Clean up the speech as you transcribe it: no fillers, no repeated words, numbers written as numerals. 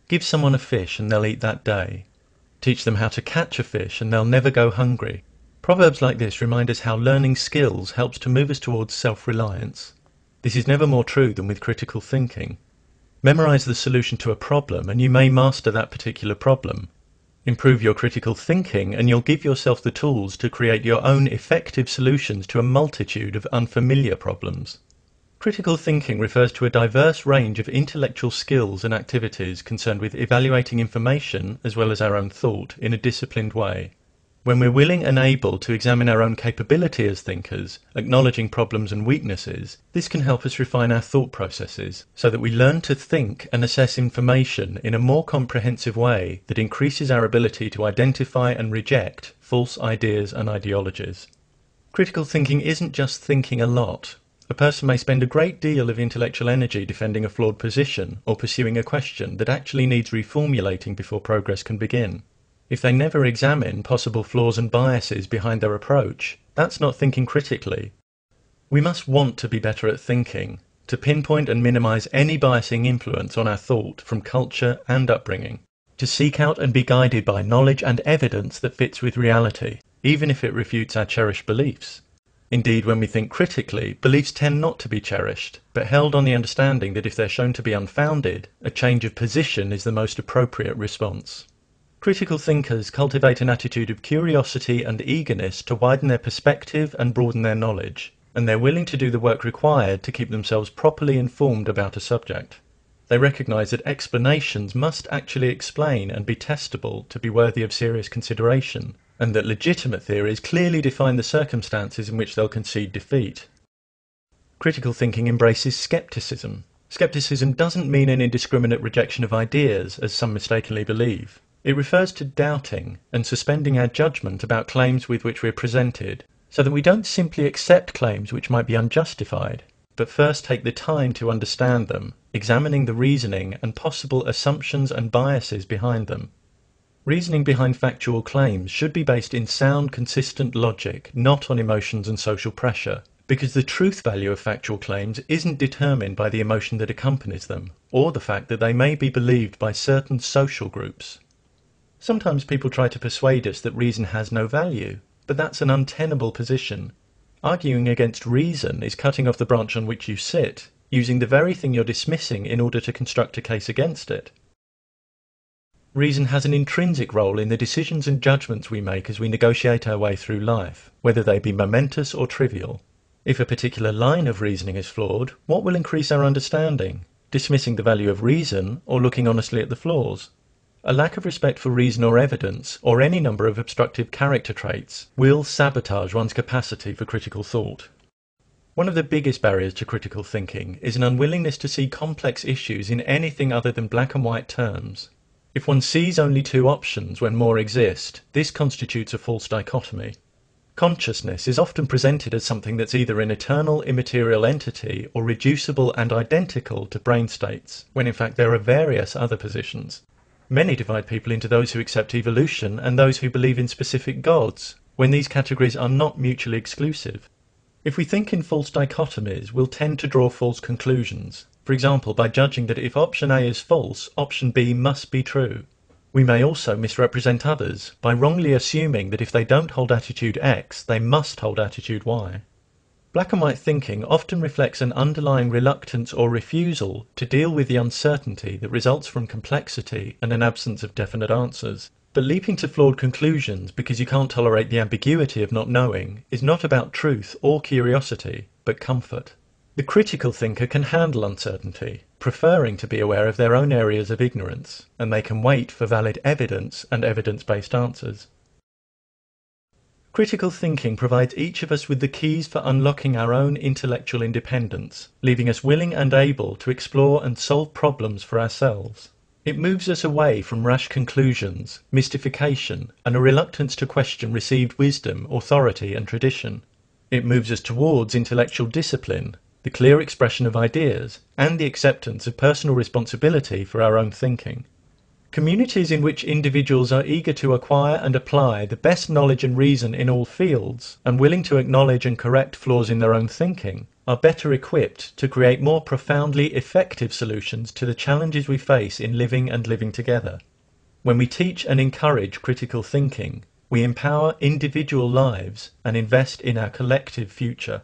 Give someone a fish and they'll eat that day. Teach them how to catch a fish and they'll never go hungry. Proverbs like this remind us how learning skills helps to move us towards self-reliance. This is never more true than with critical thinking. Memorize the solution to a problem and you may master that particular problem. Improve your critical thinking and you'll give yourself the tools to create your own effective solutions to a multitude of unfamiliar problems. Critical thinking refers to a diverse range of intellectual skills and activities concerned with evaluating information as well as our own thought in a disciplined way. When we're willing and able to examine our own capability as thinkers, acknowledging problems and weaknesses, this can help us refine our thought processes so that we learn to think and assess information in a more comprehensive way that increases our ability to identify and reject false ideas and ideologies. Critical thinking isn't just thinking a lot. A person may spend a great deal of intellectual energy defending a flawed position or pursuing a question that actually needs reformulating before progress can begin. If they never examine possible flaws and biases behind their approach, that's not thinking critically. We must want to be better at thinking, to pinpoint and minimize any biasing influence on our thought from culture and upbringing, to seek out and be guided by knowledge and evidence that fits with reality, even if it refutes our cherished beliefs. Indeed, when we think critically, beliefs tend not to be cherished, but held on the understanding that if they're shown to be unfounded, a change of position is the most appropriate response. Critical thinkers cultivate an attitude of curiosity and eagerness to widen their perspective and broaden their knowledge, and they're willing to do the work required to keep themselves properly informed about a subject. They recognize that explanations must actually explain and be testable to be worthy of serious consideration, and that legitimate theories clearly define the circumstances in which they'll concede defeat. Critical thinking embraces skepticism. Skepticism doesn't mean an indiscriminate rejection of ideas, as some mistakenly believe. It refers to doubting and suspending our judgment about claims with which we're presented, so that we don't simply accept claims which might be unjustified, but first take the time to understand them, examining the reasoning and possible assumptions and biases behind them. Reasoning behind factual claims should be based in sound, consistent logic, not on emotions and social pressure, because the truth value of factual claims isn't determined by the emotion that accompanies them, or the fact that they may be believed by certain social groups. Sometimes people try to persuade us that reason has no value, but that's an untenable position. Arguing against reason is cutting off the branch on which you sit, using the very thing you're dismissing in order to construct a case against it. Reason has an intrinsic role in the decisions and judgments we make as we negotiate our way through life, whether they be momentous or trivial. If a particular line of reasoning is flawed, what will increase our understanding? Dismissing the value of reason or looking honestly at the flaws? A lack of respect for reason or evidence, or any number of obstructive character traits, will sabotage one's capacity for critical thought. One of the biggest barriers to critical thinking is an unwillingness to see complex issues in anything other than black and white terms. If one sees only two options when more exist, this constitutes a false dichotomy. Consciousness is often presented as something that's either an eternal immaterial entity or reducible and identical to brain states, when in fact there are various other positions. Many divide people into those who accept evolution and those who believe in specific gods, when these categories are not mutually exclusive. If we think in false dichotomies, we'll tend to draw false conclusions. For example, by judging that if option A is false, option B must be true. We may also misrepresent others by wrongly assuming that if they don't hold attitude X, they must hold attitude Y. Black and white thinking often reflects an underlying reluctance or refusal to deal with the uncertainty that results from complexity and an absence of definite answers. But leaping to flawed conclusions because you can't tolerate the ambiguity of not knowing is not about truth or curiosity, but comfort. The critical thinker can handle uncertainty, preferring to be aware of their own areas of ignorance, and they can wait for valid evidence and evidence-based answers. Critical thinking provides each of us with the keys for unlocking our own intellectual independence, leaving us willing and able to explore and solve problems for ourselves. It moves us away from rash conclusions, mystification, and a reluctance to question received wisdom, authority, and tradition. It moves us towards intellectual discipline, the clear expression of ideas, and the acceptance of personal responsibility for our own thinking. Communities in which individuals are eager to acquire and apply the best knowledge and reason in all fields, and willing to acknowledge and correct flaws in their own thinking, are better equipped to create more profoundly effective solutions to the challenges we face in living and living together. When we teach and encourage critical thinking, we empower individual lives and invest in our collective future.